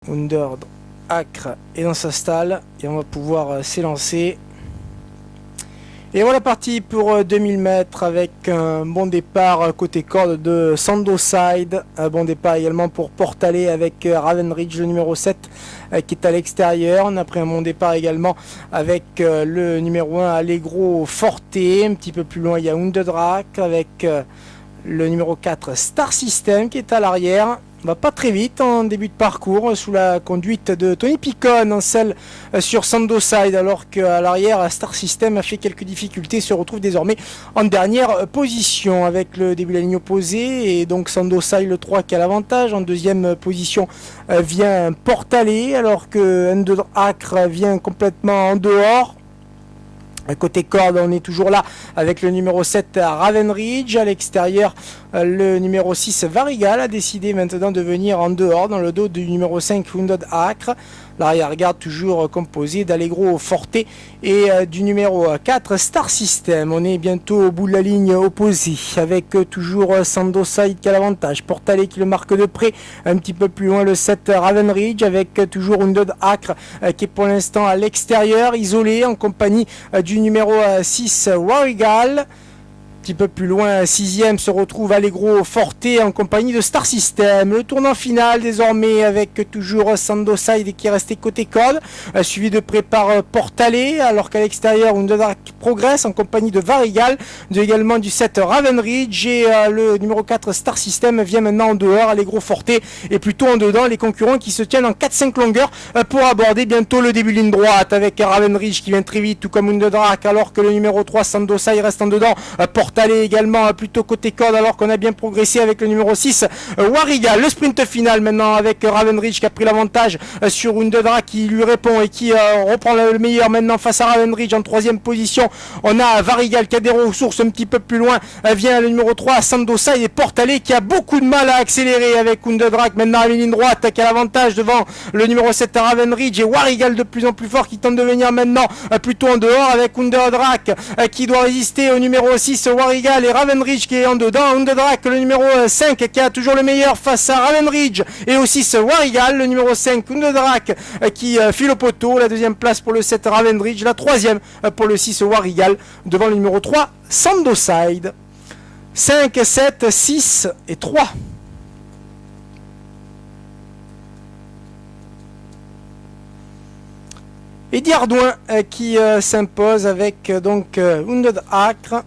Wounded Acre est dans sa stalle et on va pouvoir s'élancer. Et voilà parti pour 2000 mètres avec un bon départ côté corde de Sandoside. Un bon départ également pour Portalet avec Raven Ridge, le numéro 7 qui est à l'extérieur. On a pris un bon départ également avec le numéro 1 Allegro Forte. Un petit peu plus loin il y a Wounded-Rack avec le numéro 4 Star System qui est à l'arrière. On va pas très vite en début de parcours sous la conduite de Tony Picon en selle sur Sandoside, alors qu'à l'arrière Star System a fait quelques difficultés, se retrouve désormais en dernière position avec le début de la ligne opposée, et donc Sandoside le 3 qui a l'avantage. En deuxième position vient Portalet, alors que Wounded Acre vient complètement en dehors. Côté corde, on est toujours là avec le numéro 7 Raven Ridge. À l'extérieur, le numéro 6 Varigal a décidé maintenant de venir en dehors dans le dos du numéro 5 Wounded Acre. L'arrière-garde toujours composé d'Allegro Forte et du numéro 4 Star System. On est bientôt au bout de la ligne opposée avec toujours Sandoside qui a l'avantage. Portalet qui le marque de près. Un petit peu plus loin le 7 Raven Ridge avec toujours Wounded Acre qui est pour l'instant à l'extérieur, isolé en compagnie du numéro 6 Warigal. Un petit peu plus loin, 6ème, se retrouve Allegro Forte en compagnie de Star System. Le tournant final désormais avec toujours Sandoside qui est resté côté corde, suivi de près par Portalet, alors qu'à l'extérieur Wounded Acre progresse en compagnie de Varigal, également du 7 Raven Ridge, et le numéro 4 Star System vient maintenant en dehors. Allegro Forte est plutôt en dedans. Les concurrents qui se tiennent en 4-5 longueurs pour aborder bientôt le début de ligne droite avec Raven Ridge qui vient très vite, tout comme Wounded Acre, alors que le numéro 3 Sandoside reste en dedans. Portalet également plutôt côté corde, alors qu'on a bien progressé avec le numéro 6 Warigal. Le sprint final maintenant avec Raven Ridge qui a pris l'avantage sur Wounded Acre qui lui répond et qui reprend le meilleur maintenant face à Raven Ridge en 3ème position. On a Varigal qui a des ressources un petit peu plus loin, vient le numéro 3 Sandoside, et Portalet qui a beaucoup de mal à accélérer avec Wounded Acre maintenant à la ligne droite qui a l'avantage devant le numéro 7 Raven Ridge, et Warigal de plus en plus fort qui tente de venir maintenant plutôt en dehors avec Wounded Acre qui doit résister au numéro 6 Warigal, et Raven Ridge qui est en dedans. Wounded Acre le numéro 5 qui a toujours le meilleur face à Raven Ridge et au 6 Warigal. Le numéro 5 Wounded Acre qui file au poteau. La 2ème place pour le 7 Raven Ridge, la 3ème pour le 6 Warigal devant le numéro 3 Sandoside. 5, 7, 6 et 3. Eddie Ardouin qui s'impose avec donc Wounded Acre.